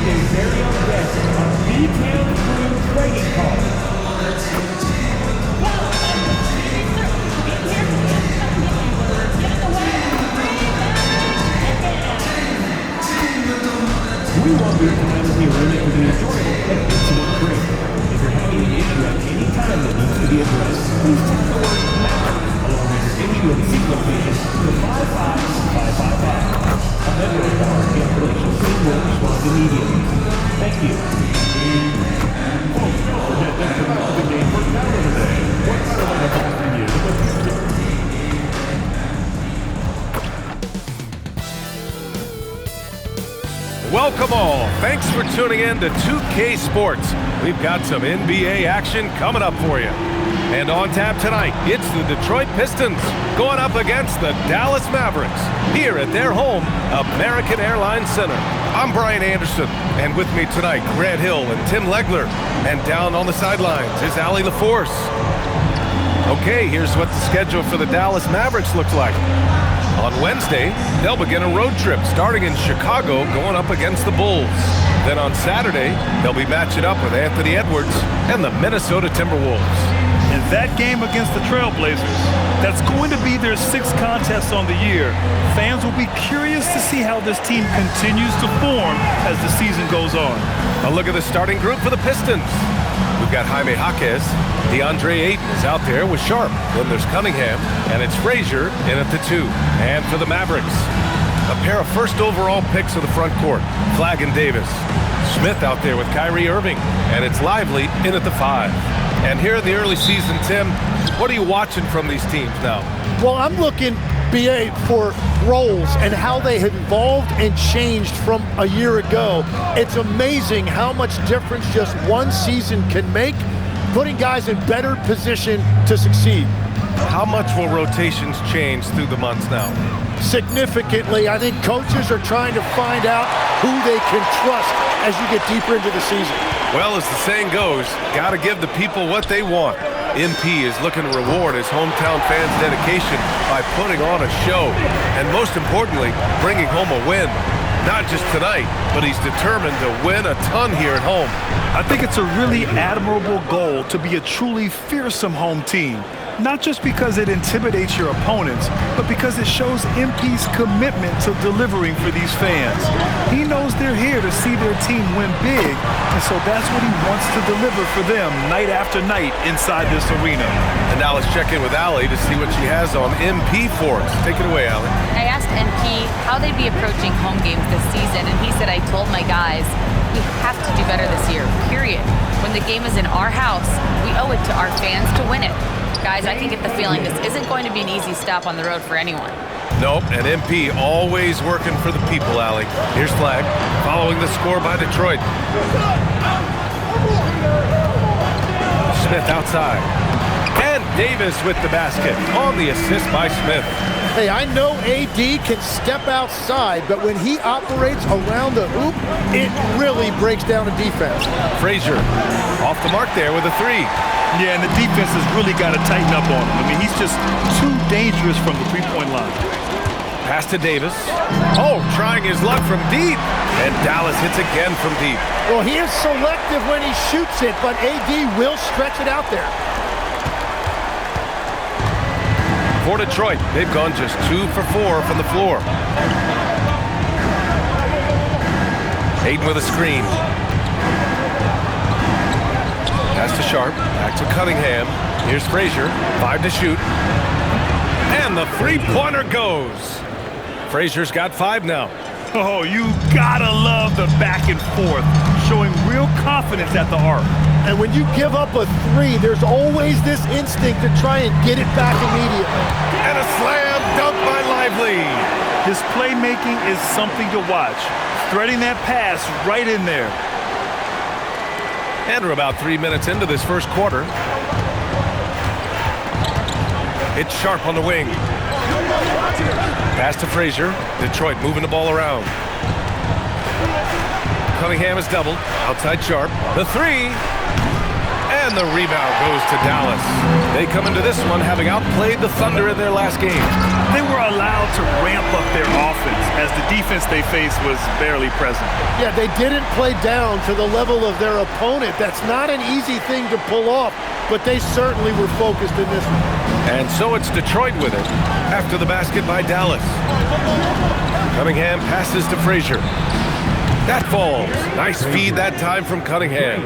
Tuesday's very own guest on detailed crew pregame call. We want your time to be a limit to be enjoyable and incident free. If you're having an issue at any time that needs to be addressed, please text the word MAVERICK along with your issue and seat location to 55555. A member of our cancellation team will respond immediately. Thank you. Folks, don't forget that the Postgame first hour today. What better way to bring you the Pistons? Welcome all. Thanks for tuning in to 2K Sports. We've got some NBA action coming up for you. And on tap tonight, it's the Detroit Pistons going up against the Dallas Mavericks here at their home, American Airlines Center. I'm Brian Anderson, and with me tonight, Grant Hill and Tim Legler. And down on the sidelines is Allie LaForce. Okay, here's what the schedule for the Dallas Mavericks looks like. On Wednesday, they'll begin a road trip starting in Chicago going up against the Bulls. Then on Saturday, they'll be matching up with Anthony Edwards and the Minnesota Timberwolves. And that game against the Trailblazers, that's going to be their sixth contest on the year. Fans will be curious to see how this team continues to form as the season goes on. A look at the starting group for the Pistons. We've got Jaime Jaquez. DeAndre Ayton is out there with Sharp. Then there's Cunningham, and it's Frazier in at the 2. And for the Mavericks, a pair of first overall picks of the front court, Flagg and Davis. Smith out there with Kyrie Irving, and it's Lively in at the 5. And here in the early season, Tim, what are you watching from these teams now? Well, I'm looking, BA, for roles and how they have evolved and changed from a year ago. It's amazing how much difference just one season can make, putting guys in better position to succeed. How much will rotations change through the months now? Significantly. I think coaches are trying to find out who they can trust as you get deeper into the season. Well, as the saying goes, gotta give the people what they want. MP is looking to reward his hometown fans' dedication by putting on a show. And most importantly, bringing home a win. Not just tonight, but he's determined to win a ton here at home. I think it's a really admirable goal to be a truly fearsome home team. Not just because it intimidates your opponents, but because it shows MP's commitment to delivering for these fans. He knows they're here to see their team win big, and so that's what he wants to deliver for them night after night inside this arena. And now let's check in with Allie to see what she has on MP for us. Take it away, Allie. I asked MP how they'd be approaching home games this season, and he said, I told my guys, we have to do better this year, period. When the game is in our house, we owe it to our fans to win it. Guys, I can get the feeling this isn't going to be an easy stop on the road for anyone. Nope, and MP always working for the people, Allie. Here's Flagg, following the score by Detroit. Smith outside. And Davis with the basket on the assist by Smith. Hey, I know AD can step outside, but when he operates around the hoop, it really breaks down a defense. Frazier off the mark there with a 3. Yeah, and the defense has really got to tighten up on him. I mean, he's just too dangerous from the three-point line. Pass to Davis. Oh, trying his luck from deep. And Dallas hits again from deep. Well, he is selective when he shoots it, but AD will stretch it out there. For Detroit, they've gone just 2 for 4 from the floor. Ayton with a screen. Pass to Sharp, back to Cunningham. Here's Frazier, 5 to shoot. And the three-pointer goes. Frazier's got 5 now. Oh, you gotta love the back and forth, showing real confidence at the arc. And when you give up a 3, there's always this instinct to try and get it back immediately. And a slam dunk by Lively. His playmaking is something to watch. Threading that pass right in there. And we're about 3 minutes into this first quarter. It's Sharp on the wing. Pass to Frazier. Detroit moving the ball around. Cunningham is doubled. Outside Sharp. The 3. And the rebound goes to Dallas. They come into this one having outplayed the Thunder in their last game. They were allowed to ramp up their offense as the defense they faced was barely present. Yeah, they didn't play down to the level of their opponent. That's not an easy thing to pull off, but they certainly were focused in this one. And so it's Detroit with it after the basket by Dallas. Cunningham passes to Frazier. That falls. Nice feed that time from Cunningham.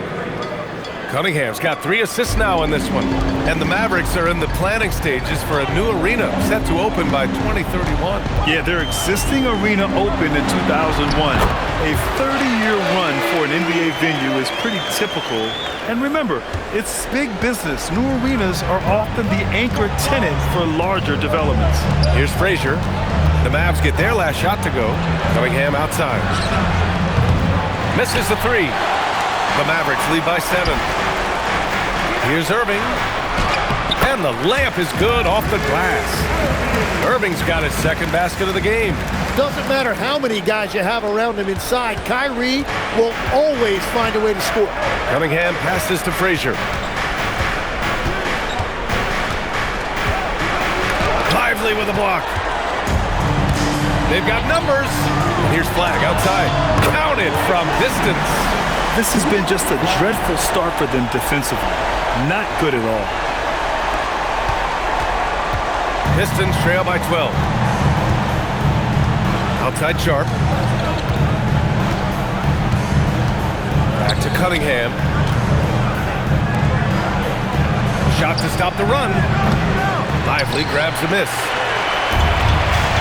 Cunningham's got 3 assists now in this one. And the Mavericks are in the planning stages for a new arena set to open by 2031. Yeah, their existing arena opened in 2001. A 30-year run for an NBA venue is pretty typical. And remember, it's big business. New arenas are often the anchor tenant for larger developments. Here's Frazier. The Mavs get their last shot to go. Cunningham outside. Misses the 3. The Mavericks lead by 7. Here's Irving. And the layup is good off the glass. Irving's got his second basket of the game. Doesn't matter how many guys you have around him inside, Kyrie will always find a way to score. Cunningham passes to Frazier. Lively with a block. They've got numbers. Here's Flag outside. Counted from distance. This has been just a dreadful start for them defensively. Not good at all. Pistons trail by 12. Outside Sharp. Back to Cunningham. Shot to stop the run. Lively grabs a miss.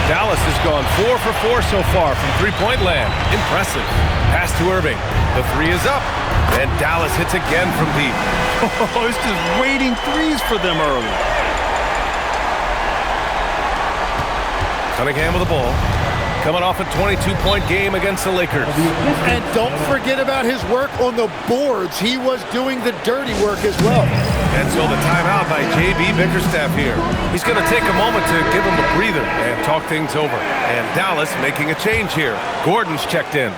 Dallas has gone 4 for 4 so far from three-point land. Impressive. Pass to Irving. The 3 is up. And Dallas hits again from deep. Oh, it's just waiting threes for them early. Cunningham with the ball. Coming off a 22-point game against the Lakers. And don't forget about his work on the boards. He was doing the dirty work as well. And so the timeout by J.B. Bickerstaff here. He's going to take a moment to give him a breather and talk things over. And Dallas making a change here. Gordon's checked in.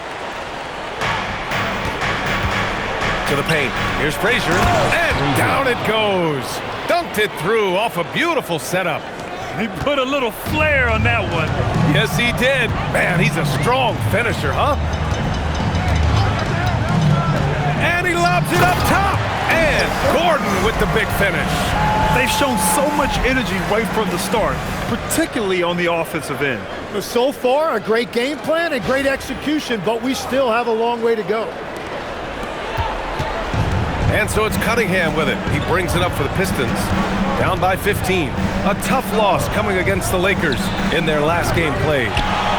To the paint. Here's Frazier. And down it goes. Dunked it through off a beautiful setup. He put a little flair on that one. Yes, he did. Man, he's a strong finisher, huh? And he lobs it up top. And Gordon with the big finish. They've shown so much energy right from the start, particularly on the offensive end. So far, a great game plan and great execution, but we still have a long way to go. And so it's Cunningham with it. He brings it up for the Pistons. Down by 15. A tough loss coming against the Lakers in their last game played.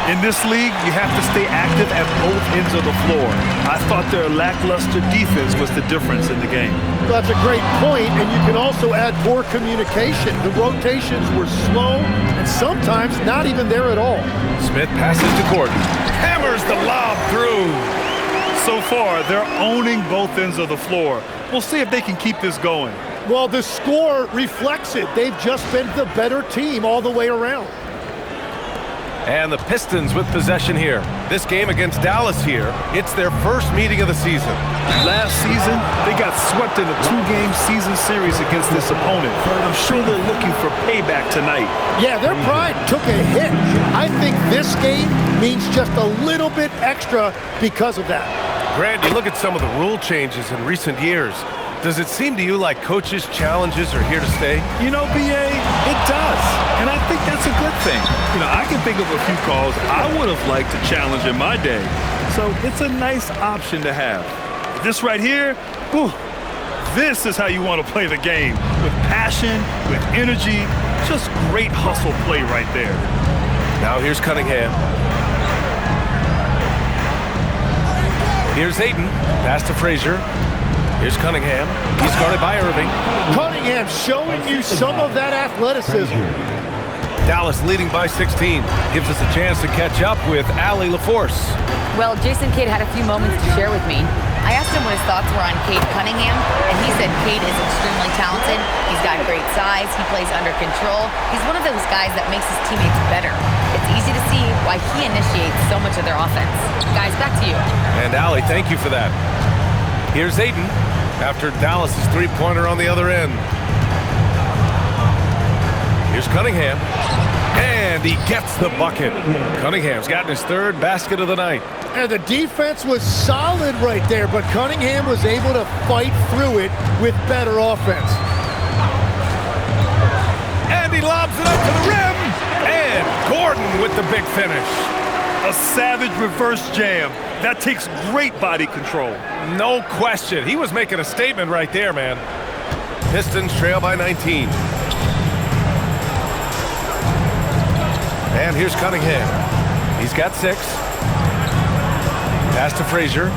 In this league, you have to stay active at both ends of the floor. I thought their lackluster defense was the difference in the game. Well, that's a great point, and you can also add poor communication. The rotations were slow and sometimes not even there at all. Smith passes to Gordon. Hammers the lob through. So far, they're owning both ends of the floor. We'll see if they can keep this going. Well, the score reflects it. They've just been the better team all the way around. And the Pistons with possession here. This game against Dallas here, it's their first meeting of the season. Last season, they got swept in a 2-game season series against this opponent. I'm sure they're looking for payback tonight. Yeah, their pride took a hit. I think this game means just a little bit extra because of that. Grant, you look at some of the rule changes in recent years. Does it seem to you like coaches' challenges are here to stay? You know, BA, it does. And I think that's a good thing. You know, I can think of a few calls I would have liked to challenge in my day. So it's a nice option to have. This right here, whew, this is how you want to play the game. With passion, with energy, just great hustle play right there. Now here's Cunningham. Here's Ayton. Pass to Frazier. Here's Cunningham. He's guarded by Irving. Cunningham showing you some of that athleticism. Dallas leading by 16. Gives us a chance to catch up with Allie LaForce. Well, Jason Kidd had a few moments to share with me. I asked him what his thoughts were on Cade Cunningham, and he said Cade is extremely talented. He's got great size. He plays under control. He's one of those guys that makes his teammates better. It's easy to see why he initiates so much of their offense. Guys, back to you. And Allie, thank you for that. Here's Ayton. after Dallas's three-pointer on the other end. Here's Cunningham, and he gets the bucket. Cunningham's gotten his third basket of the night. And the defense was solid right there, but Cunningham was able to fight through it with better offense. And he lobs it up to the rim, and Gordon with the big finish. A savage reverse jam. That takes great body control. No question. He was making a statement right there, man. Pistons trail by 19. And here's Cunningham. He's got 6. Pass to Frazier.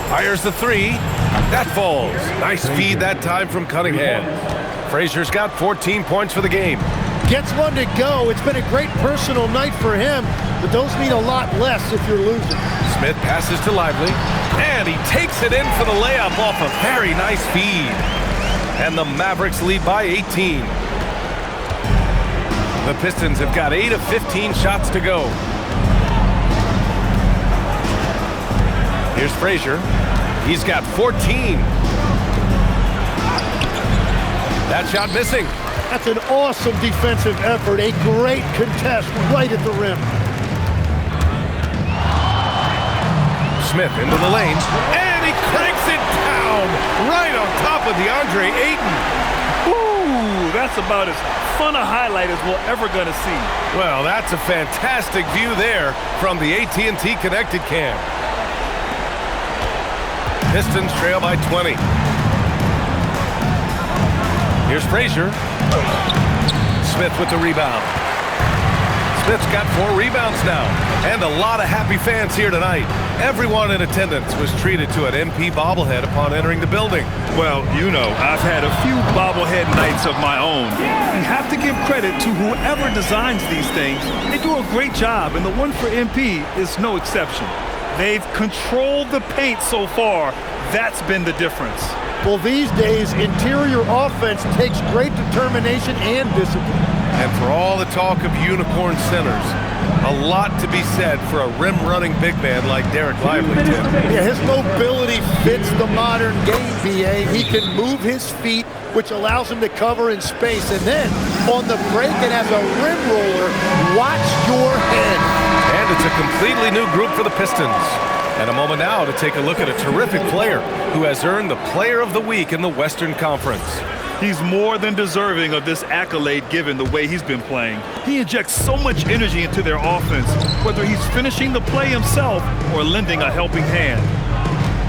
Fires the 3. That falls. Nice feed that time from Cunningham. Frazier's got 14 points for the game. Gets one to go. It's been a great personal night for him, but those mean a lot less if you're losing. Smith passes to Lively, and he takes it in for the layup off a very nice feed. And the Mavericks lead by 18. The Pistons have got 8 of 15 shots to go. Here's Frazier. He's got 14. That shot missing. That's an awesome defensive effort. A great contest right at the rim. Smith into the lane, and he cranks it down right on top of DeAndre Ayton. Ooh, that's about as fun a highlight as we're ever going to see. Well, that's a fantastic view there from the AT&T Connected Cam. Pistons trail by 20. Here's Frazier. Smith with the rebound. Smith's got 4 rebounds now, and a lot of happy fans here tonight. Everyone in attendance was treated to an MP bobblehead upon entering the building. Well, you know, I've had a few bobblehead nights of my own. You have to give credit to whoever designs these things. They do a great job, and the one for MP is no exception. They've controlled the paint so far. That's been the difference. Well, these days, interior offense takes great determination and discipline. And for all the talk of unicorn centers, a lot to be said for a rim-running big man like Derek Lively, Tim. Yeah, his mobility fits the modern game, B.A. He can move his feet, which allows him to cover in space. And then, on the break and as a rim roller, watch your head. And it's a completely new group for the Pistons. And a moment now to take a look at a terrific player who has earned the Player of the Week in the Western Conference. He's more than deserving of this accolade given the way he's been playing. He injects so much energy into their offense, whether he's finishing the play himself or lending a helping hand.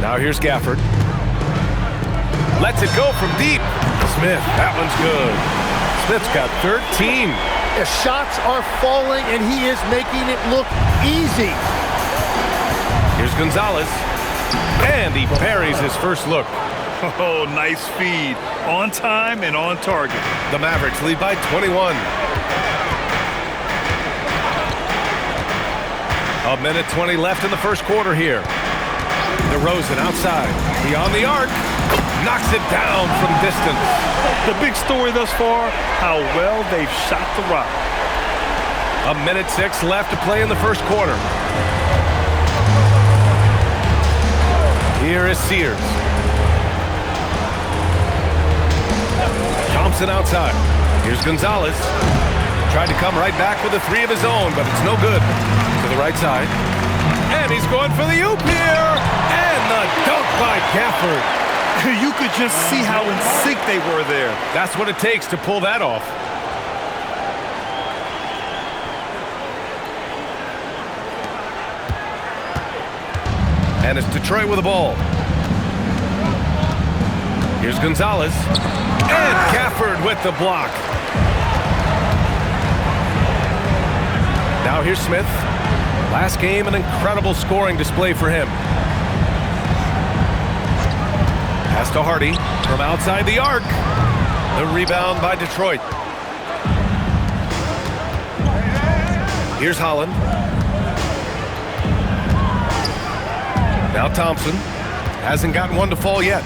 Now here's Gafford. Lets it go from deep. Smith, that one's good. Smith's got 13. The shots are falling, and he is making it look easy. Here's Gonzalez, and he buries his first look. Oh, nice feed. On time and on target. The Mavericks lead by 21. A minute 20 left in the first quarter here. DeRozan outside, beyond the arc, knocks it down from distance. The big story thus far, how well they've shot the rock. A minute 6 left to play in the first quarter. Here is Sears. Thompson outside. Here's Gonzalez. Tried to come right back with a 3 of his own, but it's no good. To the right side. And he's going for the oop here. And the dunk by Gafford. You could just see how in sync they were there. That's what it takes to pull that off. And it's Detroit with the ball. Here's Gonzalez. And Gafford with the block. Now here's Smith. Last game, an incredible scoring display for him. Pass to Hardy from outside the arc. The rebound by Detroit. Here's Holland. Now Thompson. Hasn't gotten one to fall yet.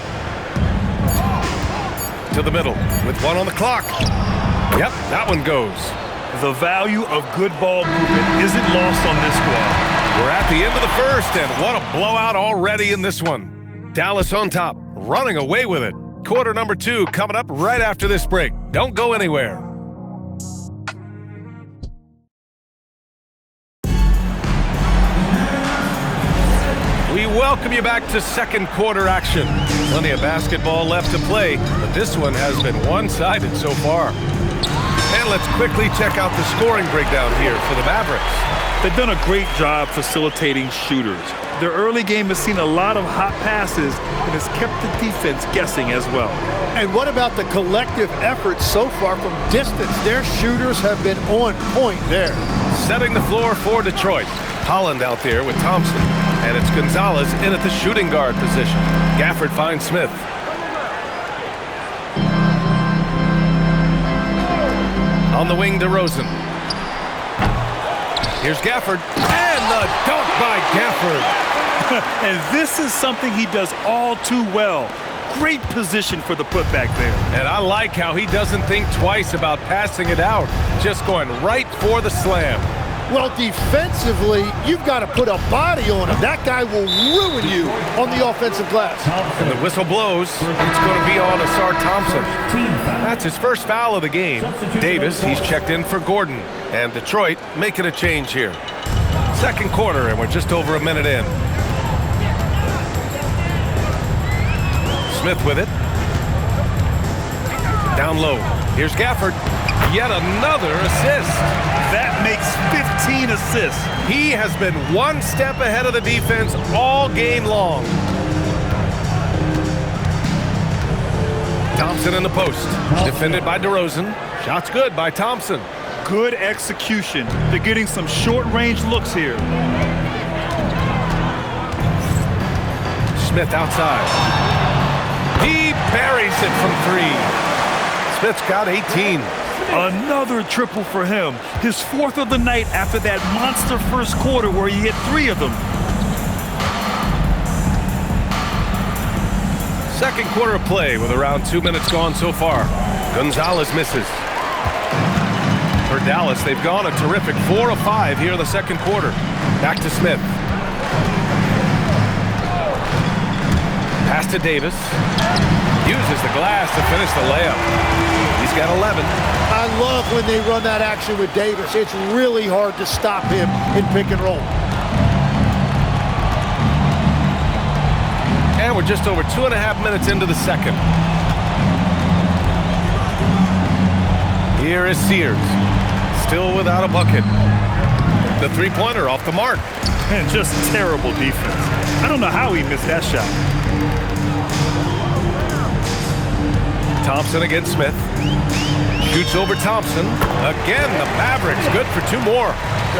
To the middle with 1 on the clock. Yep, that one goes. The value of good ball movement isn't lost on this squad. We're at the end of the first, and what a blowout already in this one. Dallas on top, running away with it. Quarter number 2 coming up right after this break. Don't go anywhere. We welcome you back to second quarter action. Plenty of basketball left to play, but this one has been one-sided so far. And let's quickly check out the scoring breakdown here for the Mavericks. They've done a great job facilitating shooters. Their early game has seen a lot of hot passes and has kept the defense guessing as well. And what about the collective effort so far from distance? Their shooters have been on point there. Setting the floor for Detroit. Holland out there with Thompson. And it's Gonzalez in at the shooting guard position. Gafford finds Smith. On the wing, DeRozan. Here's Gafford. And the dunk by Gafford. And this is something he does all too well. Great position for the putback there. And I like how he doesn't think twice about passing it out. Just going right for the slam. Well, defensively, you've got to put a body on him. That guy will ruin you on the offensive glass. And the whistle blows. It's going to be on Asar Thompson. That's his first foul of the game. Davis, he's checked in for Gordon. And Detroit making a change here. Second quarter, and we're just over a minute in. Smith with it. Down low. Here's Gafford. Yet another assist. That makes 15 assists. He has been one step ahead of the defense all game long. Thompson in the post. Defended by DeRozan. Shot's good by Thompson. Good execution. They're getting some short-range looks here. Smith outside. He buries it from 3. Smith's got 18. Another triple for him. His 4th of the night after that monster first quarter where he hit 3 of them. Second quarter of play with around 2 minutes gone so far. Gonzalez misses. For Dallas, they've gone a terrific 4 of 5 here in the second quarter. Back to Smith. Pass to Davis. Uses the glass to finish the layup. He's got 11. I love when they run that action with Davis. It's really hard to stop him in pick and roll. And we're just over 2.5 minutes into the second. Here is Sears. Still without a bucket. The three-pointer off the mark. And just terrible defense. I don't know how he missed that shot. Thompson against Smith. Shoots over Thompson. Again, the Mavericks good for 2 more.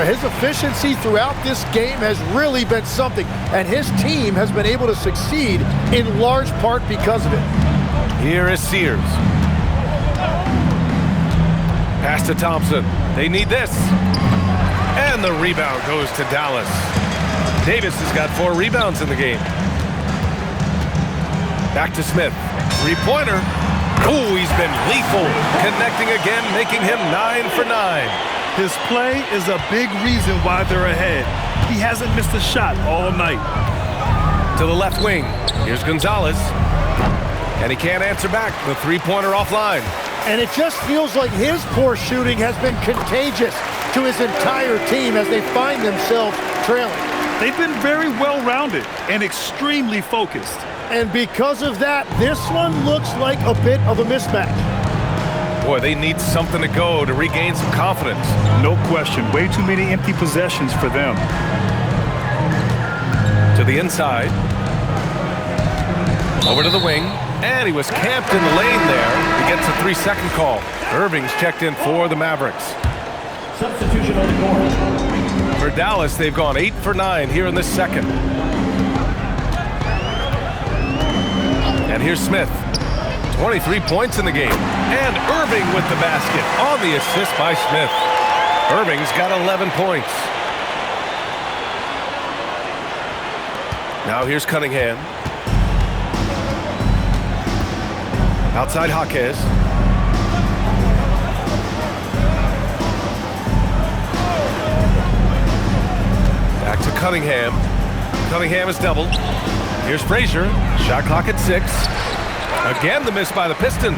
His efficiency throughout this game has really been something, and his team has been able to succeed in large part because of it. Here is Sears. Pass to Thompson. They need this. And the rebound goes to Dallas. Davis has got 4 rebounds in the game. Back to Smith. Three-pointer. Ooh, he's been lethal. Connecting again, making him 9 for 9. His play is a big reason why they're ahead. He hasn't missed a shot all night. To the left wing. Here's Gonzalez. And he can't answer back. The three-pointer offline. And it just feels like his poor shooting has been contagious to his entire team as they find themselves trailing. They've been very well-rounded and extremely focused. And because of that, this one looks like a bit of a mismatch. Boy, they need something to go to regain some confidence. No question. Way too many empty possessions for them. To the inside. Over to the wing. And he was camped in the lane there. He gets a 3-second call. Irving's checked in for the Mavericks. Substitution on the court. For Dallas, they've gone 8 for 9 here in this second. And here's Smith. 23 points in the game. And Irving with the basket on the assist by Smith. Irving's got 11 points. Now here's Cunningham. Outside Jaquez. Back to Cunningham. Cunningham is doubled. Here's Frazier. Shot clock at 6. Again, the miss by the Pistons.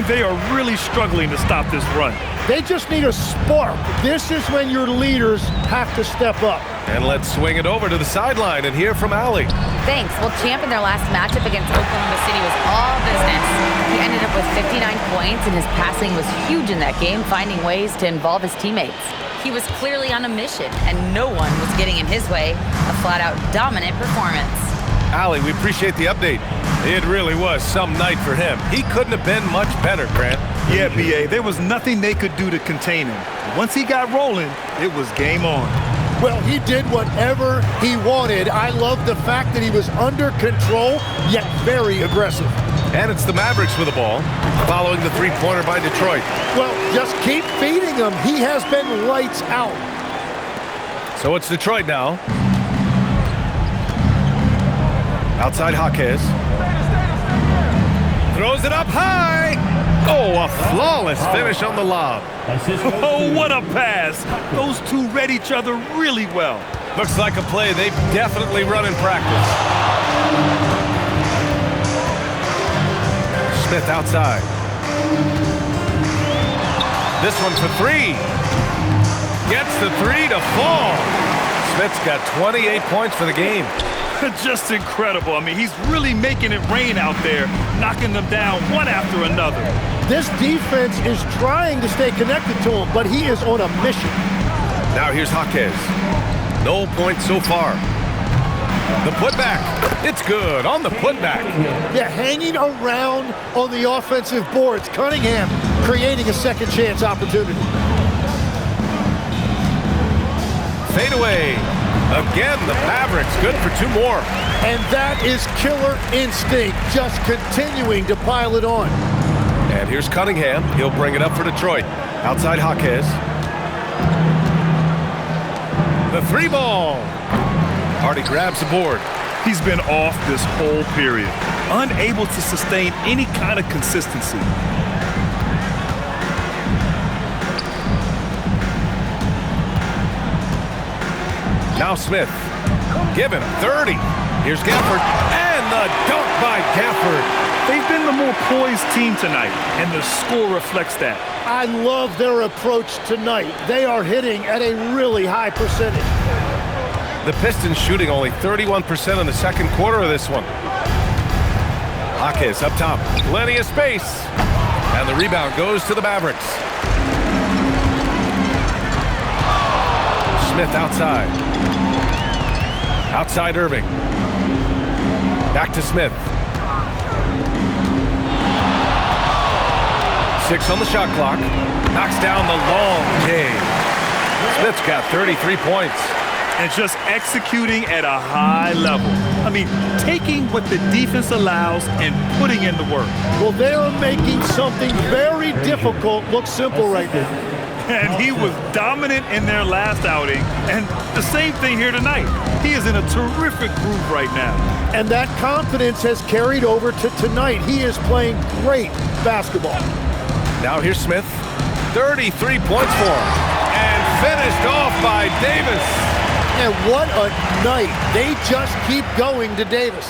They are really struggling to stop this run. They just need a spark. This is when your leaders have to step up. And let's swing it over to the sideline and hear from Allie. Thanks. Well, Champ in their last matchup against Oklahoma City was all business. He ended up with 59 points, and his passing was huge in that game, finding ways to involve his teammates. He was clearly on a mission, and no one was getting in his way. A flat-out dominant performance. Allie, we appreciate the update. It really was some night for him. He couldn't have been much better, Grant. Yeah, B.A., there was nothing they could do to contain him. Once he got rolling, it was game on. Well, he did whatever he wanted. I love the fact that he was under control, yet very aggressive. And it's the Mavericks with the ball, following the three-pointer by Detroit. Well, just keep feeding him. He has been lights out. So it's Detroit now. Outside Jaquez. Throws it up high. Oh, a flawless finish on the lob. Oh, what a pass. Those two read each other really well. Looks like a play they've definitely run in practice. Smith outside. This one for 3. Gets the 3 to fall. Smith's got 28 points for the game. Just incredible. I mean, he's really making it rain out there, knocking them down one after another. This defense is trying to stay connected to him, but he is on a mission. Now here's Jaquez. No points so far. The putback. It's good on the putback. Yeah, hanging around on the offensive boards. Cunningham creating a second chance opportunity. Fade away. Again, the Mavericks good for 2 more. And that is killer instinct, just continuing to pile it on. And here's Cunningham. He'll bring it up for Detroit. Outside Jaquez. The 3 ball. Hardy grabs the board. He's been off this whole period, unable to sustain any kind of consistency. Now Smith. Given 30. Here's Gafford. And the dunk by Gafford. They've been the more poised team tonight, and the score reflects that. I love their approach tonight. They are hitting at a really high percentage. The Pistons shooting only 31% in the second quarter of this one. Jaquez up top. Plenty of space. And the rebound goes to the Mavericks. Smith outside. Outside Irving. Back to Smith. 6 on the shot clock. Knocks down the long J. Smith's got 33 points. And just executing at a high level. I mean, taking what the defense allows and putting in the work. Well, they are making something very difficult look simple right now. And he was dominant in their last outing. And the same thing here tonight. He is in a terrific groove right now. And that confidence has carried over to tonight. He is playing great basketball. Now here's Smith. 33 points for him. And finished off by Davis. And what a night. They just keep going to Davis.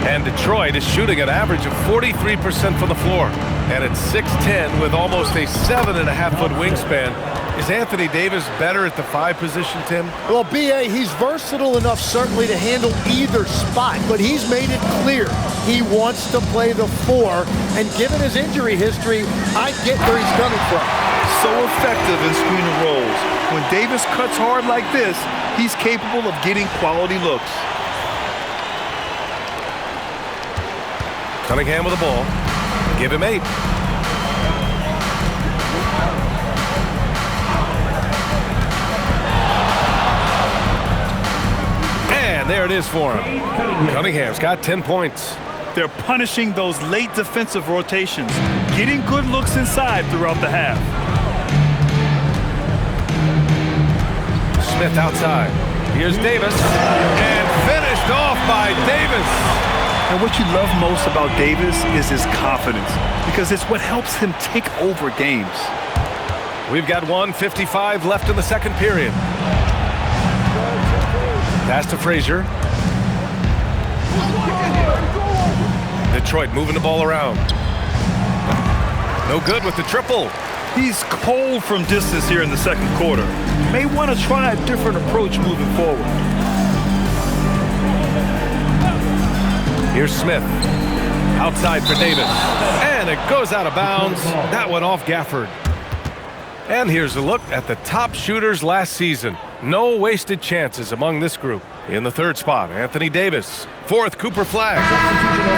And Detroit is shooting an average of 43% from the floor. And at 6'10" with almost a 7.5-foot wingspan. Is Anthony Davis better at the 5 position, Tim? Well, B.A., he's versatile enough certainly to handle either spot, but he's made it clear he wants to play the 4. And given his injury history, I get where he's coming from. So effective in screening rolls. When Davis cuts hard like this, he's capable of getting quality looks. Cunningham with the ball. Give him 8. And there it is for him. Cunningham's got 10 points. They're punishing those late defensive rotations, getting good looks inside throughout the half. Smith outside. Here's Davis. And finished off by Davis. And what you love most about Davis is his confidence, because it's what helps him take over games. We've got 1:55 left in the second period. Pass to Frazier. Detroit moving the ball around. No good with the triple. He's cold from distance here in the second quarter. May want to try a different approach moving forward. Here's Smith. Outside for Davis. And it goes out of bounds. That went off Gafford. And here's a look at the top shooters last season. No wasted chances among this group. In the third spot, Anthony Davis. Fourth, Cooper Flagg.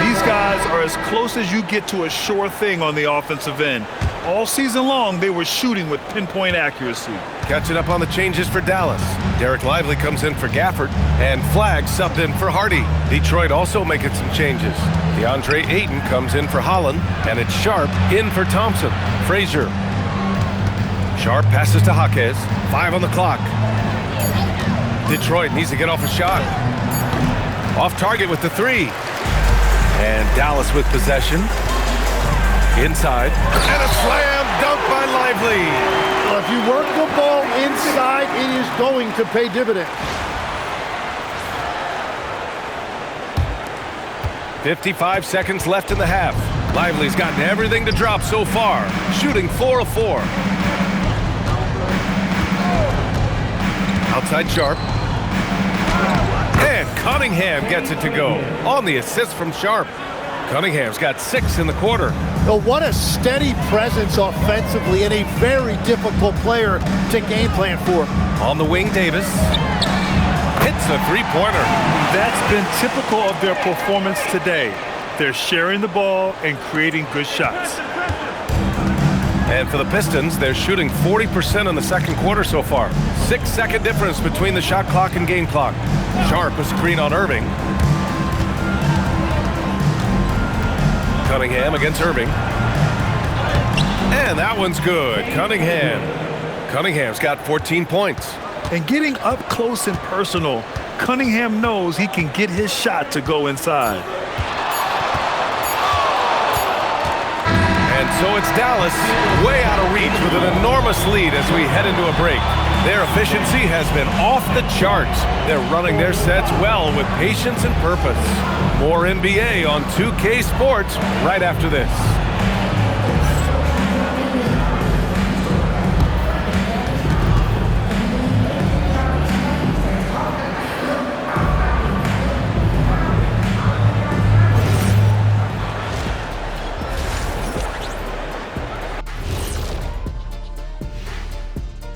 These guys are as close as you get to a sure thing on the offensive end. All season long, they were shooting with pinpoint accuracy. Catching up on the changes for Dallas. Derek Lively comes in for Gafford, and Flagg subbed in for Hardy. Detroit also making some changes. DeAndre Ayton comes in for Holland, and it's Sharp in for Thompson. Frazier. Sharp passes to Jaquez. 5 on the clock. Detroit needs to get off a shot. Off target with the 3. And Dallas with possession. Inside. And a slam dunk by Lively. Well, if you work the ball inside, it is going to pay dividends. 55 seconds left in the half. Lively's gotten everything to drop so far. Shooting 4 of 4. Outside Sharp. And Cunningham gets it to go on the assist from Sharp. Cunningham's got 6 in the quarter. Well, what a steady presence offensively and a very difficult player to game plan for. On the wing, Davis hits a three-pointer. That's been typical of their performance today. They're sharing the ball and creating good shots. And for the Pistons, they're shooting 40% in the second quarter so far. 6-second difference between the shot clock and game clock. Sharp a screen on Irving. Cunningham against Irving. And that one's good. Cunningham's got 14 points. And getting up close and personal, Cunningham knows he can get his shot to go inside. And so it's Dallas way out of reach with an enormous lead as we head into a break. Their efficiency has been off the charts. They're running their sets well with patience and purpose. More NBA on 2K Sports right after this.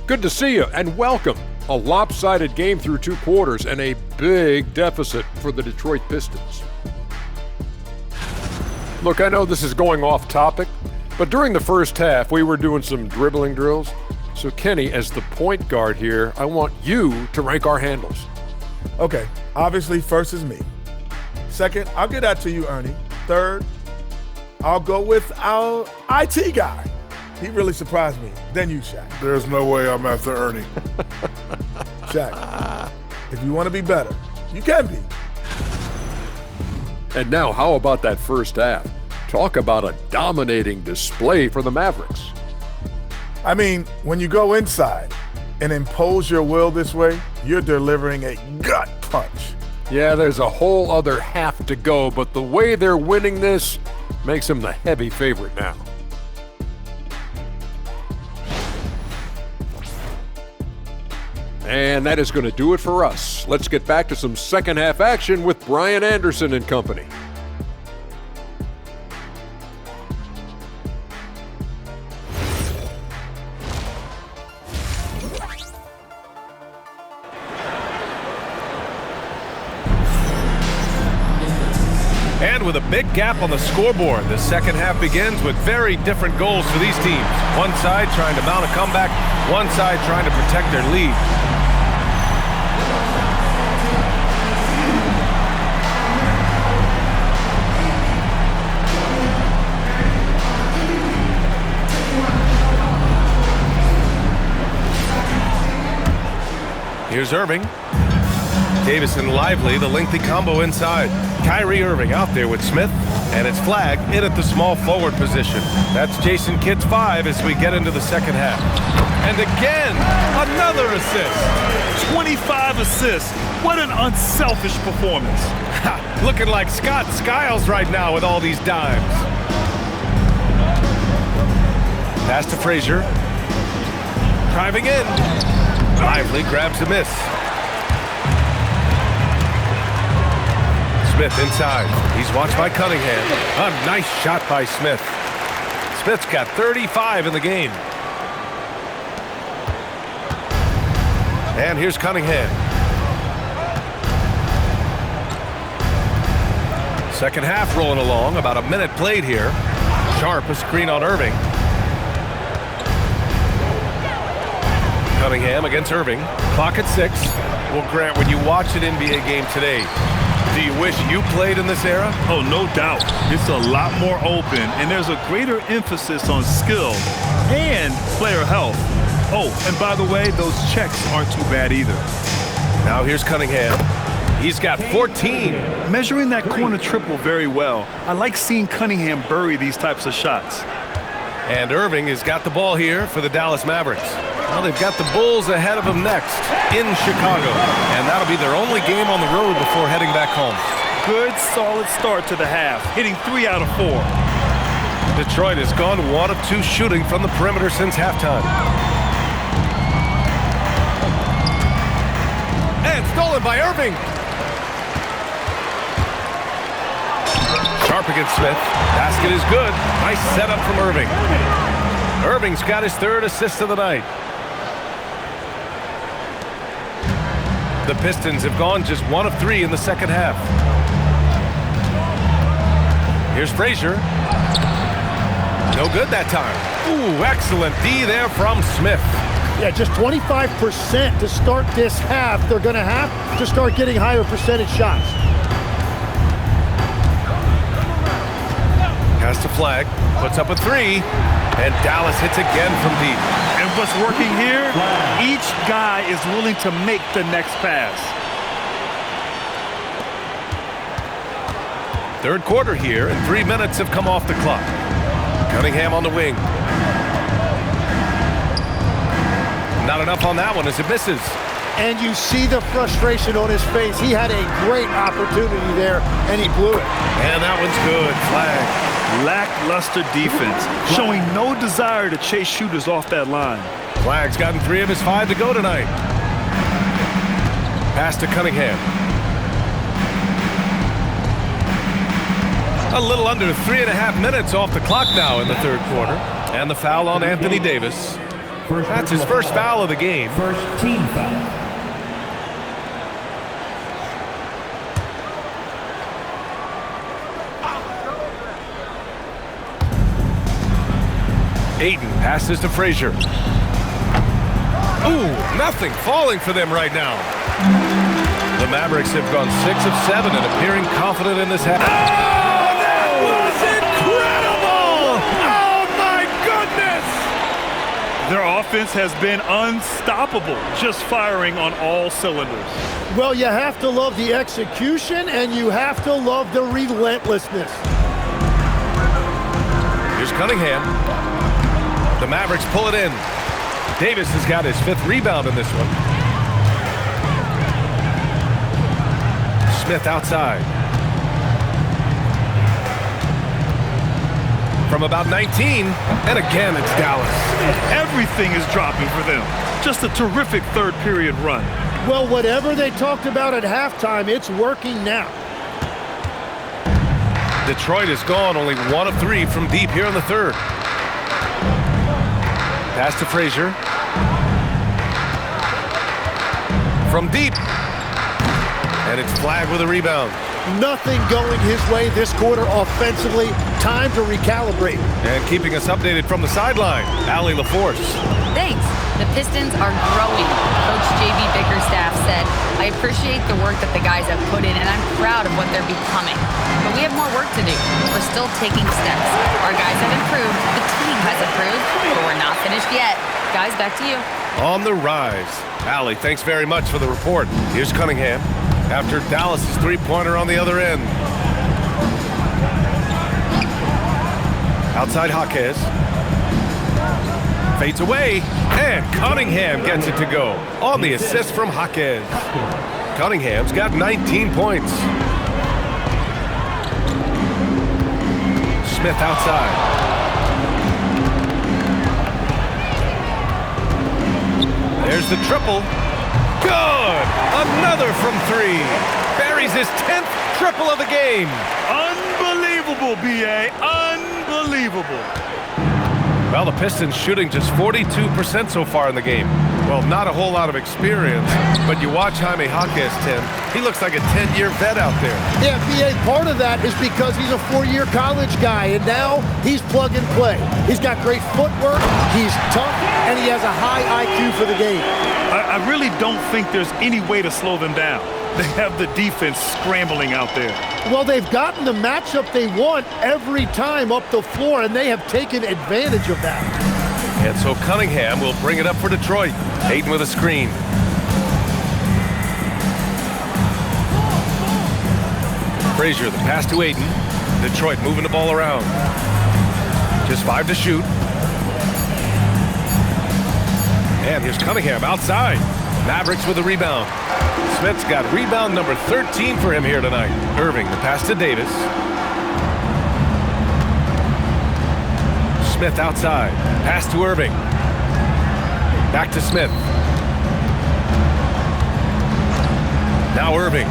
Good to see you and welcome. A lopsided game through 2 quarters and a big deficit for the Detroit Pistons. Look, I know this is going off topic, but during the first half, we were doing some dribbling drills. So Kenny, as the point guard here, I want you to rank our handles. Okay, obviously first is me. Second, I'll get that to you, Ernie. Third, I'll go with our IT guy. He really surprised me. Then you, Shaq. There's no way I'm after Ernie. Shaq, if you want to be better, you can be. And now, how about that first half? Talk about a dominating display for the Mavericks. I mean, when you go inside and impose your will this way, you're delivering a gut punch. Yeah, there's a whole other half to go, but the way they're winning this makes them the heavy favorite now. And that is going to do it for us. Let's get back to some second half action with Brian Anderson and company. And with a big gap on the scoreboard, the second half begins with very different goals for these teams. One side trying to mount a comeback, one side trying to protect their lead. Here's Irving. Davis and Lively, the lengthy combo inside. Kyrie Irving out there with Smith, and it's Flagg in at the small forward position. That's Jason Kidd's 5 as we get into the second half. And again, another assist. 25 assists. What an unselfish performance. Looking like Scott Skiles right now with all these dimes. Pass to Frazier. Driving in. Lively grabs a miss. Smith inside. He's watched by Cunningham. A nice shot by Smith. Smith's got 35 in the game. And here's Cunningham. Second half rolling along. About a minute played here. Sharp a screen on Irving. Cunningham against Irving. Clock at 6. Well, Grant, when you watch an NBA game today, do you wish you played in this era? Oh, no doubt. It's a lot more open, and there's a greater emphasis on skill and player health. Oh, and by the way, those checks aren't too bad either. Now here's Cunningham. He's got 14. Measuring that corner triple very well. I like seeing Cunningham bury these types of shots. And Irving has got the ball here for the Dallas Mavericks. Well, they've got the Bulls ahead of them next in Chicago. And that'll be their only game on the road before heading back home. Good, solid start to the half, hitting 3 out of 4. Detroit has gone 1 of 2 shooting from the perimeter since halftime. And stolen by Irving. Sharp against Smith. Basket is good. Nice setup from Irving. Irving's got his 3rd assist of the night. The Pistons have gone just 1 of 3 in the second half. Here's Frazier. No good that time. Ooh, excellent D there from Smith. Yeah, just 25% to start this half. They're going to have to start getting higher percentage shots. Pass to Flag. Puts up a 3. And Dallas hits again from deep. And what's working here? Each guy is willing to make the next pass. Third quarter here, and 3 minutes have come off the clock. Cunningham on the wing. Not enough on that one as it misses. And you see the frustration on his face. He had a great opportunity there, and he blew it. And that one's good. Flag. Lackluster defense, showing no desire to chase shooters off that line. Flag's gotten 3 of his 5 to go tonight. Pass to Cunningham. A little under 3.5 minutes off the clock now in the third quarter. And the foul on Anthony Davis. That's his first foul of the game. First team foul. Ayton passes to Frazier. Ooh, nothing falling for them right now. The Mavericks have gone 6 of 7 and appearing confident in this half. Oh, that was incredible! Oh, my goodness! Their offense has been unstoppable, just firing on all cylinders. Well, you have to love the execution, and you have to love the relentlessness. Here's Cunningham. The Mavericks pull it in. Davis has got his 5th rebound in this one. Smith outside. From about 19, and again it's Dallas. Everything is dropping for them. Just a terrific third period run. Well, whatever they talked about at halftime, it's working now. Detroit has gone only 1 of 3 from deep here in the third. Pass to Frazier. From deep. And it's Flag with a rebound. Nothing going his way this quarter offensively. Time to recalibrate. And keeping us updated from the sideline, Allie LaForce. Thanks. The Pistons are growing. Coach J.B. Bickerstaff said, I appreciate the work that the guys have put in, and I'm proud of what they're becoming. But we have more work to do. We're still taking steps. Our guys have improved. The team has improved, but we're not finished yet. Guys, back to you. On the rise. Allie, thanks very much for the report. Here's Cunningham after Dallas' 3-pointer on the other end. Outside Jaquez. Fades away, and Cunningham gets it to go on the assist from Jaquez. Cunningham's got 19 points. Smith outside. There's the triple. Good! Another from 3. Buries his 10th triple of the game. Unbelievable, B.A. Unbelievable. Well, the Pistons shooting just 42% so far in the game. Well, not a whole lot of experience, but you watch Jaime Jaquez, Tim. He looks like a 10-year vet out there. Yeah, B.A., part of that is because he's a 4-year college guy, and now he's plug and play. He's got great footwork, he's tough, and he has a high IQ for the game. I really don't think there's any way to slow them down. They have the defense scrambling out there. Well, they've gotten the matchup they want every time up the floor, and they have taken advantage of that. And so Cunningham will bring it up for Detroit. Ayton with a screen. Frazier, the pass to Ayton. Detroit moving the ball around. Just 5 to shoot. And here's Cunningham outside. Mavericks with a rebound. Smith's got rebound number 13 for him here tonight. Irving, the pass to Davis. Smith outside. Pass to Irving. Back to Smith. Now Irving.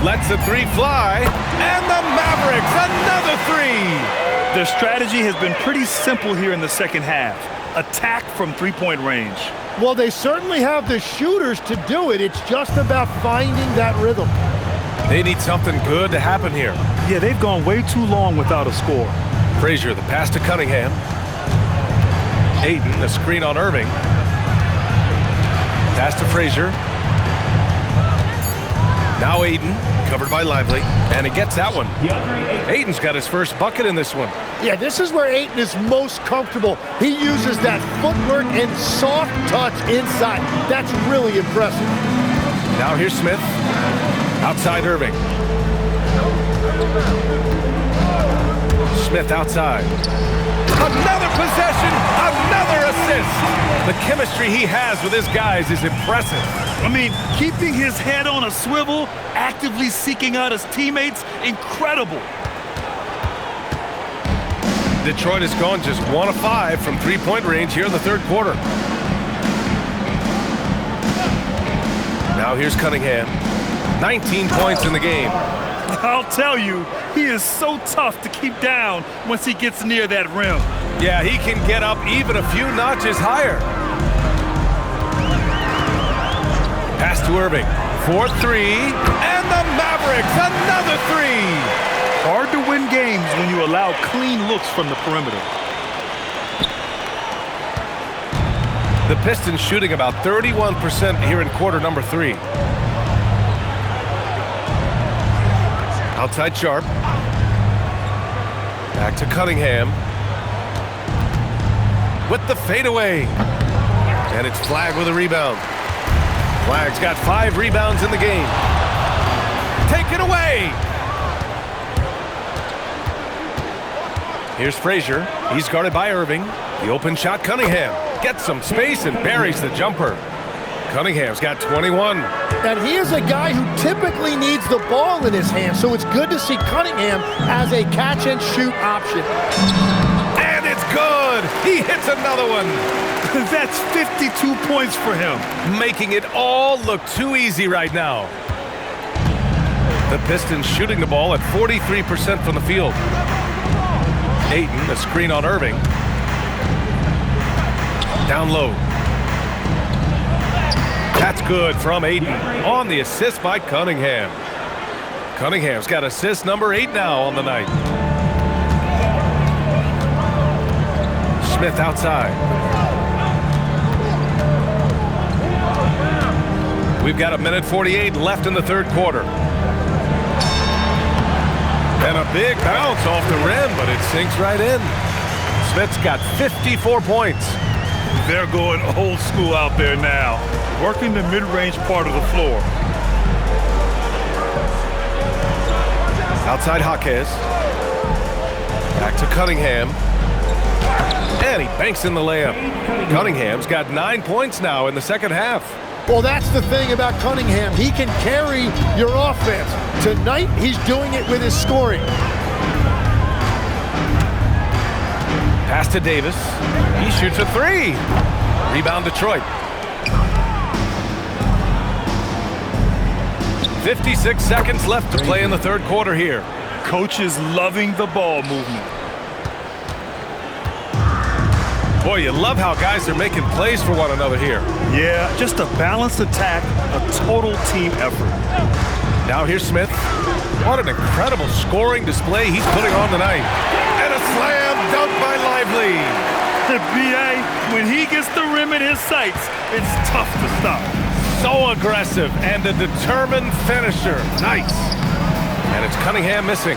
Lets the 3 fly. And the Mavericks, another 3. Their strategy has been pretty simple here in the second half. Attack from three-point range. Well, they certainly have the shooters to do it. It's just about finding that rhythm. They need something good to happen here. Yeah, they've gone way too long without a score. Frazier, the pass to Cunningham. Ayton, the screen on Irving. Pass to Frazier. Now Ayton, covered by Lively, and he gets that one. Ayton's got his first bucket in this one. Yeah, this is where Ayton is most comfortable. He uses that footwork and soft touch inside. That's really impressive. Now here's Smith. Outside Irving. Smith outside. Another possession, another assist. The chemistry he has with his guys is impressive. I mean, keeping his head on a swivel, actively seeking out his teammates, incredible. Detroit has gone just 1 of 5 from three-point range here in the third quarter. Now here's Cunningham. 19 points in the game. I'll tell you, he is so tough to keep down once he gets near that rim. Yeah, he can get up even a few notches higher. Pass to Irving. 4-3, and the Mavericks, another 3. Hard to win games when you allow clean looks from the perimeter. The Pistons shooting about 31% here in quarter number 3. Outside Sharp. Back to Cunningham. With the fadeaway. And it's Flagg with a rebound. Flagg's got 5 rebounds in the game. Taken away. Here's Frazier. He's guarded by Irving. The open shot, Cunningham. Gets some space and buries the jumper. Cunningham's got 21. And he is a guy who typically needs the ball in his hand, so it's good to see Cunningham as a catch-and-shoot option. And it's good. He hits another one. That's 52 points for him. Making it all look too easy right now. The Pistons shooting the ball at 43% from the field. Ayton, the screen on Irving. Down low. That's good from Ayton on the assist by Cunningham. Cunningham's got assist number 8 now on the night. Smith outside. We've got 1:48 left in the third quarter. And a big bounce off the rim, but it sinks right in. Smith's got 54 points. They're going old school out there now, working the mid-range part of the floor. Outside Jaquez. Back to Cunningham. And he banks in the layup. Cunningham's got 9 points now in the second half. Well, that's the thing about Cunningham. He can carry your offense. Tonight, he's doing it with his scoring. Pass to Davis. He shoots a three. Rebound Detroit. 56 seconds left to play in the third quarter here. Coach is loving the ball movement. Boy, you love how guys are making plays for one another here. Yeah, just a balanced attack, a total team effort. Now here's Smith. What an incredible scoring display he's putting on tonight. And a slam dunk by Lively. The BA, when he gets the rim in his sights, it's tough to stop. So aggressive and a determined finisher. Nice. And it's Cunningham missing.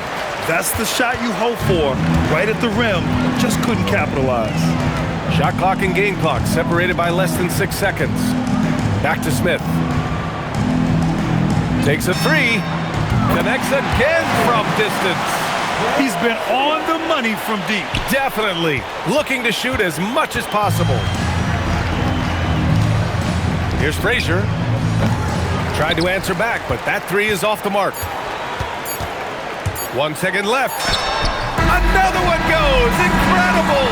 That's the shot you hope for, right at the rim, just couldn't capitalize. Shot clock and game clock separated by less than 6 seconds. Back to Smith. Takes a three. Connects again from distance. He's been on the money from deep. Definitely. Looking to shoot as much as possible. Here's Frazier. Tried to answer back, but that three is off the mark. 1 second left. Another one goes. Incredible.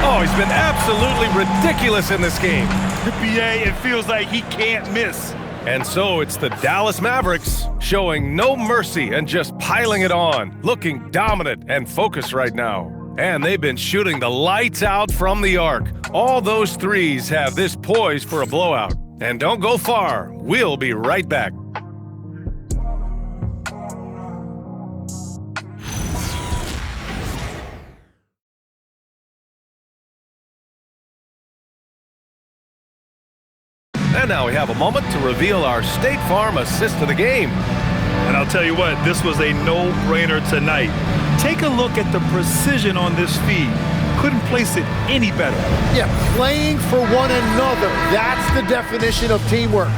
Oh, he's been absolutely ridiculous in this game. The BA, it feels like he can't miss. And so it's the Dallas Mavericks showing no mercy and just piling it on, looking dominant and focused right now. And they've been shooting the lights out from the arc. All those threes have this poised for a blowout. And don't go far. We'll be right back. And now we have a moment to reveal our State Farm assist of the game. And I'll tell you what, this was a no-brainer tonight. Take a look at the precision on this feed. Couldn't place it any better. Yeah, playing for one another. That's the definition of teamwork.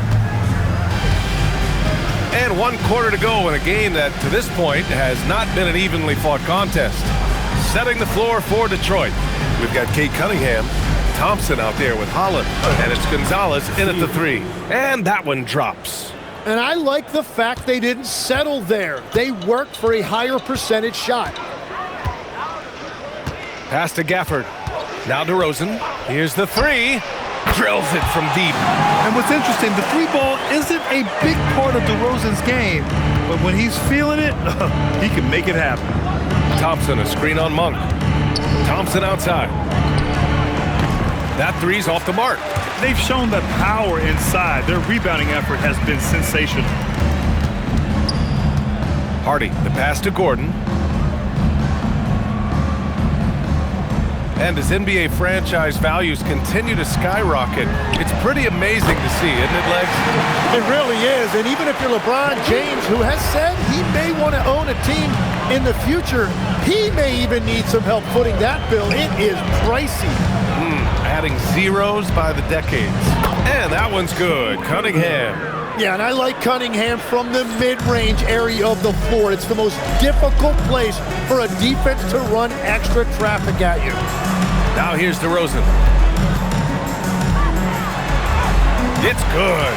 And 1 quarter to go in a game that, to this point, has not been an evenly fought contest. Setting the floor for Detroit. We've got Kate Cunningham, Thompson out there with Holland, and it's Gonzalez in at the three. And that one drops. And I like the fact they didn't settle there. They worked for a higher percentage shot. Pass to Gafford. Now DeRozan. Here's the three. Drills it from deep. And what's interesting, the three ball isn't a big part of DeRozan's game, but when he's feeling it, he can make it happen. Thompson, a screen on Monk. Thompson outside. That three's off the mark. They've shown the power inside. Their rebounding effort has been sensational. Hardy, the pass to Gordon. And as NBA franchise values continue to skyrocket, it's pretty amazing to see, isn't it, Legs? It really is. And even if you're LeBron James, who has said he may want to own a team in the future, he may even need some help footing that bill. It is pricey. Adding zeros by the decades. And that one's good. Cunningham. Yeah, and I like Cunningham from the mid-range area of the floor. It's the most difficult place for a defense to run extra traffic at you. Now here's DeRozan. It's good.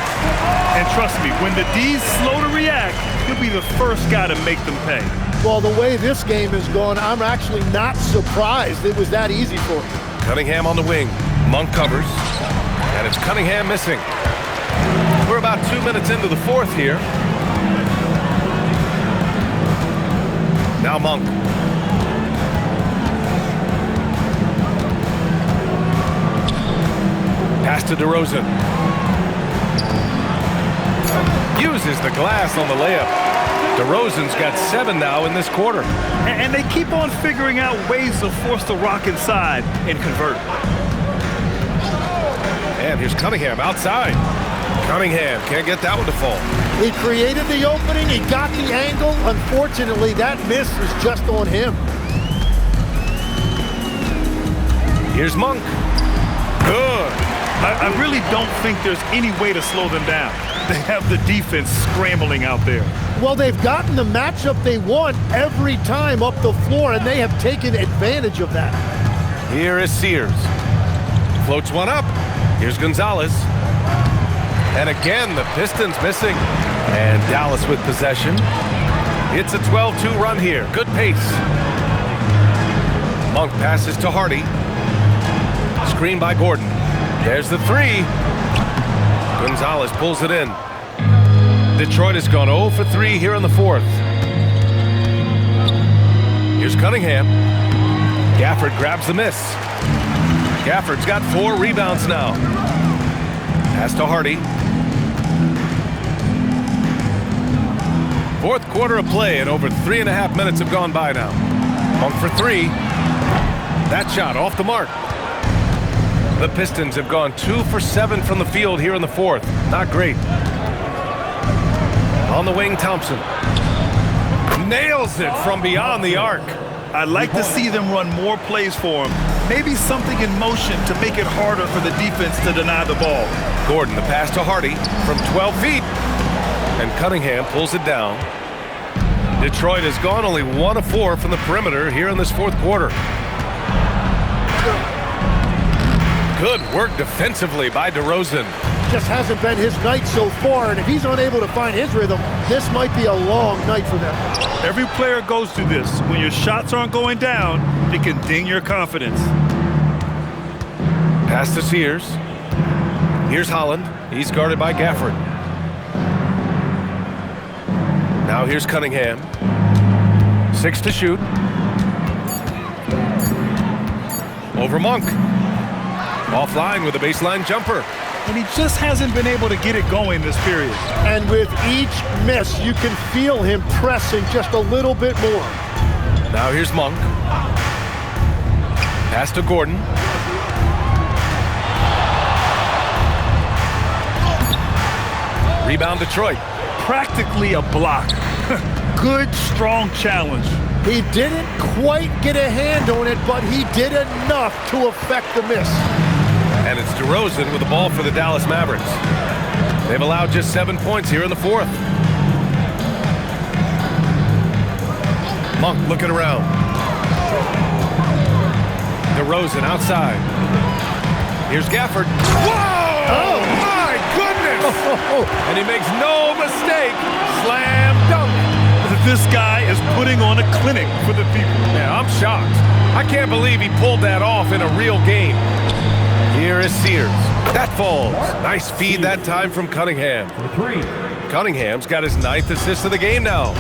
And trust me, when the D's slow to react, he'll be the first guy to make them pay. Well, the way this game is going, I'm actually not surprised it was that easy for him. Cunningham on the wing. Monk covers. And it's Cunningham missing. We're about 2 minutes into the fourth here. Now Monk. Pass to DeRozan. Uses the glass on the layup. DeRozan's got 7 now in this quarter. And they keep on figuring out ways to force the Rock inside and convert. And here's Cunningham outside. Cunningham can't get that one to fall. He created the opening, he got the angle. Unfortunately, that miss is just on him. Here's Monk. Good. I really don't think there's any way to slow them down. They have the defense scrambling out there. Well, they've gotten the matchup they want every time up the floor, and they have taken advantage of that. Here is Sears. Floats one up. Here's Gonzalez. And again, the Pistons missing. And Dallas with possession. It's a 12-2 run here. Good pace. Monk passes to Hardy. Screen by Gordon. There's the three. Gonzalez pulls it in. Detroit has gone 0 for 3 here in the fourth. Here's Cunningham. Gafford grabs the miss. Gafford's got 4 rebounds now. Pass to Hardy. Fourth quarter of play, and over 3.5 minutes have gone by now. Monk for 3. That shot off the mark. The Pistons have gone 2 for 7 from the field here in the fourth. Not great. On the wing, Thompson. Nails it from beyond the arc. I'd like to see them run more plays for him. Maybe something in motion to make it harder for the defense to deny the ball. Gordon, the pass to Hardy from 12 feet. And Cunningham pulls it down. Detroit has gone only 1 of 4 from the perimeter here in this fourth quarter. Good work defensively by DeRozan. Just hasn't been his night so far, and if he's unable to find his rhythm, this might be a long night for them. Every player goes through this. When your shots aren't going down, it can ding your confidence. Pass to Sears. Here's Holland. He's guarded by Gafford. Now here's Cunningham. 6 to shoot. Over Monk. Offline with a baseline jumper. And he just hasn't been able to get it going this period. And with each miss, you can feel him pressing just a little bit more. Now here's Monk. Pass to Gordon. Rebound Detroit. Practically a block. Good, strong challenge. He didn't quite get a hand on it, but he did enough to affect the miss. And it's DeRozan with the ball for the Dallas Mavericks. They've allowed just 7 points here in the fourth. Monk looking around. DeRozan outside. Here's Gafford. Whoa! Oh, my goodness! And he makes no mistake. Slam dunk. This guy is putting on a clinic for the people. Yeah, I'm shocked. I can't believe he pulled that off in a real game. Here is Sears. That falls. Nice feed that time from Cunningham. Cunningham's got his 9th assist of the game now.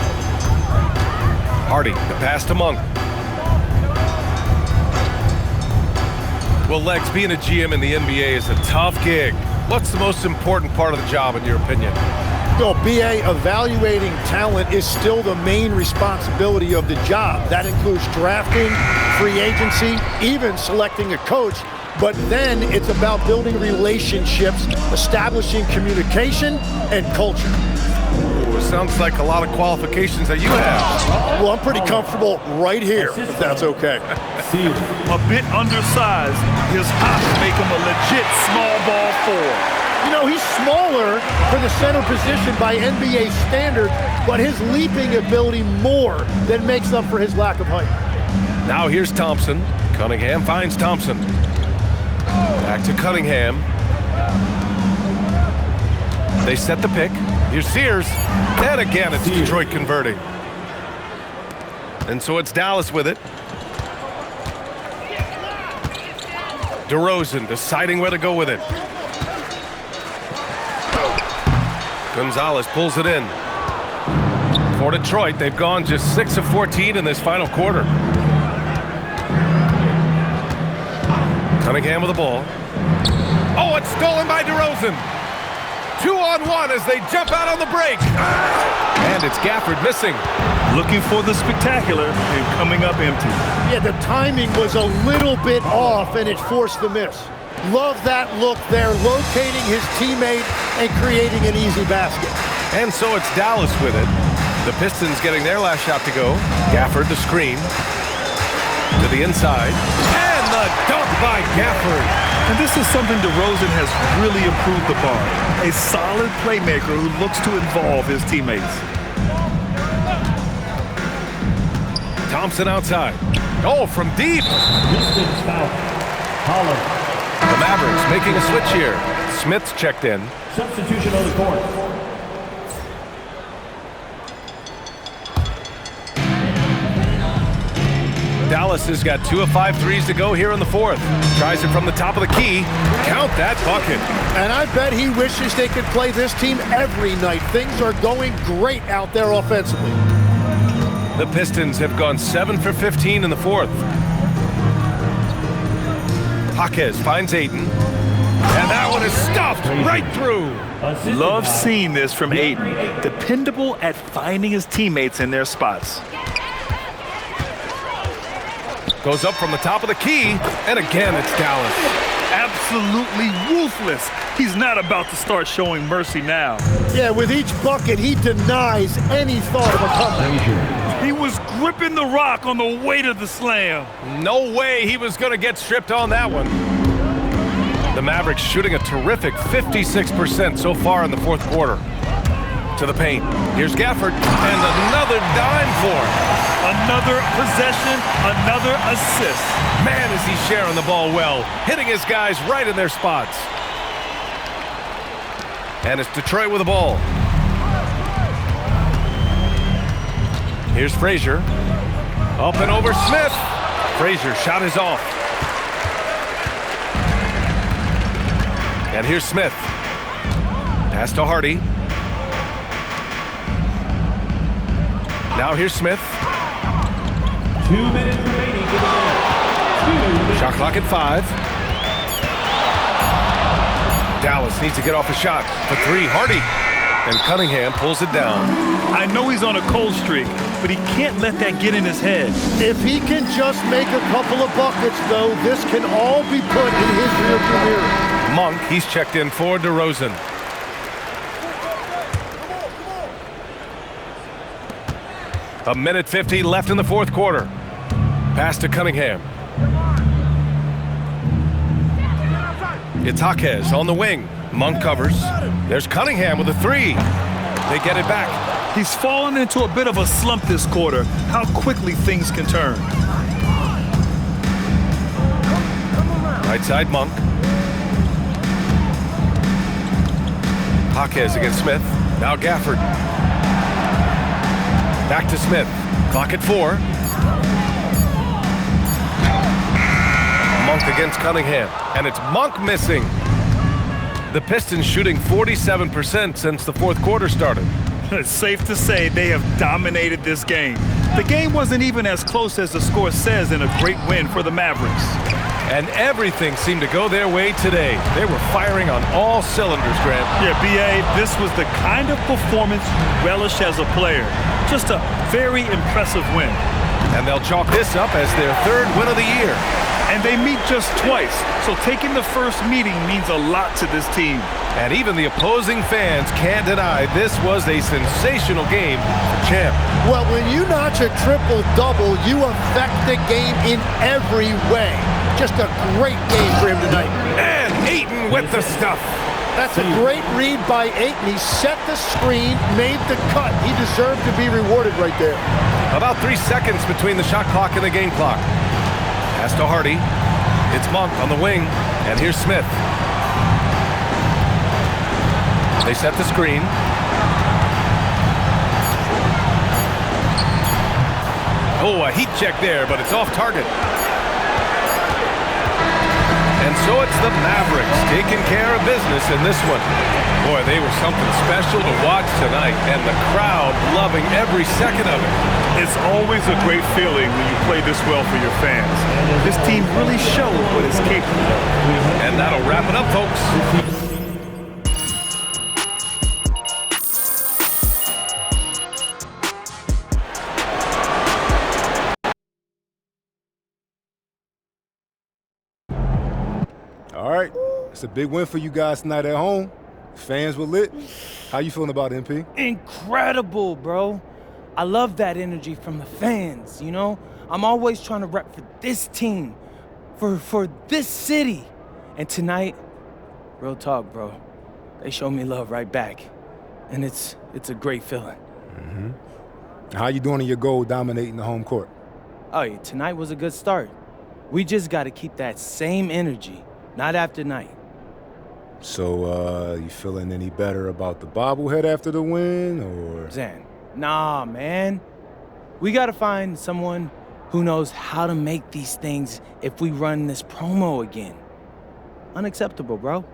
Hardy, the pass to Monk. Well, Lex, being a GM in the NBA is a tough gig. What's the most important part of the job, in your opinion? Well, BA, evaluating talent is still the main responsibility of the job. That includes drafting, free agency, even selecting a coach. But then it's about building relationships, establishing communication, and culture. Ooh, it sounds like a lot of qualifications that you have. Well, I'm pretty comfortable right here, if that's okay. A bit undersized, his hops make him a legit small ball forward. You know, he's smaller for the center position by NBA standards, but his leaping ability more than makes up for his lack of height. Now here's Thompson. Cunningham finds Thompson. Back to Cunningham. They set the pick. Here's Sears. And again, it's Detroit converting. And so it's Dallas with it. DeRozan deciding where to go with it. Gonzalez pulls it in. For Detroit, they've gone just 6 of 14 in this final quarter. Cunningham with the ball. Oh, it's stolen by DeRozan. 2-on-1 as they jump out on the break. And it's Gafford missing. Looking for the spectacular and coming up empty. Yeah, the timing was a little bit off, and it forced the miss. Love that look there, locating his teammate and creating an easy basket. And so it's Dallas with it. The Pistons getting their last shot to go. Gafford the screen. To the inside. And the dunk by Gafford. And this is something DeRozan has really improved upon. A solid playmaker who looks to involve his teammates. Thompson outside. Oh, from deep. Pistons foul. Holland. The Mavericks making a switch here. Smith's checked in. Substitution on the court. Dallas has got 2 of 5 threes to go here in the fourth. Tries it from the top of the key. Count that bucket. And I bet he wishes they could play this team every night. Things are going great out there offensively. The Pistons have gone 7 for 15 in the fourth. Jaquez finds Ayton. And that one is stuffed right through. Love seeing this from Ayton. Dependable at finding his teammates in their spots. Goes up from the top of the key, and again it's Dallas. Absolutely ruthless. He's not about to start showing mercy now. Yeah, with each bucket, he denies any thought of a comeback. He was gripping the rock on the weight of the slam. No way he was going to get stripped on that one. The Mavericks shooting a terrific 56% so far in the fourth quarter. To the paint. Here's Gafford, and another dime for him. Another possession, another assist. Man, is he sharing the ball well, hitting his guys right in their spots. And it's Detroit with the ball. Here's Frazier. Up and over Smith. Frazier shot is off. And here's Smith. Pass to Hardy. Now here's Smith. 2 minutes remaining in the game. Shot clock at 5. Dallas needs to get off a shot. For 3, Hardy. And Cunningham pulls it down. I know he's on a cold streak, but he can't let that get in his head. If he can just make a couple of buckets, though, this can all be put in his rearview mirror. Monk, he's checked in for DeRozan. A minute 50 left in the fourth quarter. Pass to Cunningham. It's Jaquez on the wing. Monk covers. There's Cunningham with a 3. They get it back. He's fallen into a bit of a slump this quarter. How quickly things can turn. Right side, Monk. Jaquez against Smith. Now Gafford. Back to Smith. Clock at 4. Monk against Cunningham. And it's Monk missing. The Pistons shooting 47% since the fourth quarter started. It's safe to say they have dominated this game. The game wasn't even as close as the score says in a great win for the Mavericks. And everything seemed to go their way today. They were firing on all cylinders, Grant. Yeah, B.A., this was the kind of performance you relish as a player. Just a very impressive win. And they'll chalk this up as their 3rd win of the year. And they meet just twice, so taking the first meeting means a lot to this team. And even the opposing fans can't deny this was a sensational game for Champ. Well, when you notch a triple-double, you affect the game in every way. Just a great game for him tonight. And Ayton with the stuff. That's a great read by Ayton. He set the screen, made the cut. He deserved to be rewarded right there. About 3 seconds between the shot clock and the game clock. Pass to Hardy. It's Monk on the wing. And here's Smith. They set the screen. Oh, a heat check there, but it's off target. And so it's the Mavericks taking care of business in this one. Boy, they were something special to watch tonight, and the crowd loving every second of it. It's always a great feeling when you play this well for your fans. This team really showed what it's capable of. And that'll wrap it up, folks. All right, it's a big win for you guys tonight at home. Fans were lit. How you feeling about it, MP? Incredible, bro. I love that energy from the fans, you know? I'm always trying to rep for this team, for this city. And tonight, real talk, bro, they showed me love right back. And it's a great feeling. Mm-hmm. How you doing in your goal dominating the home court? Oh, yeah, tonight was a good start. We just got to keep that same energy, night after night. So, you feeling any better about the bobblehead after the win, or? Zan, nah, man. We got to find someone who knows how to make these things if we run this promo again. Unacceptable, bro.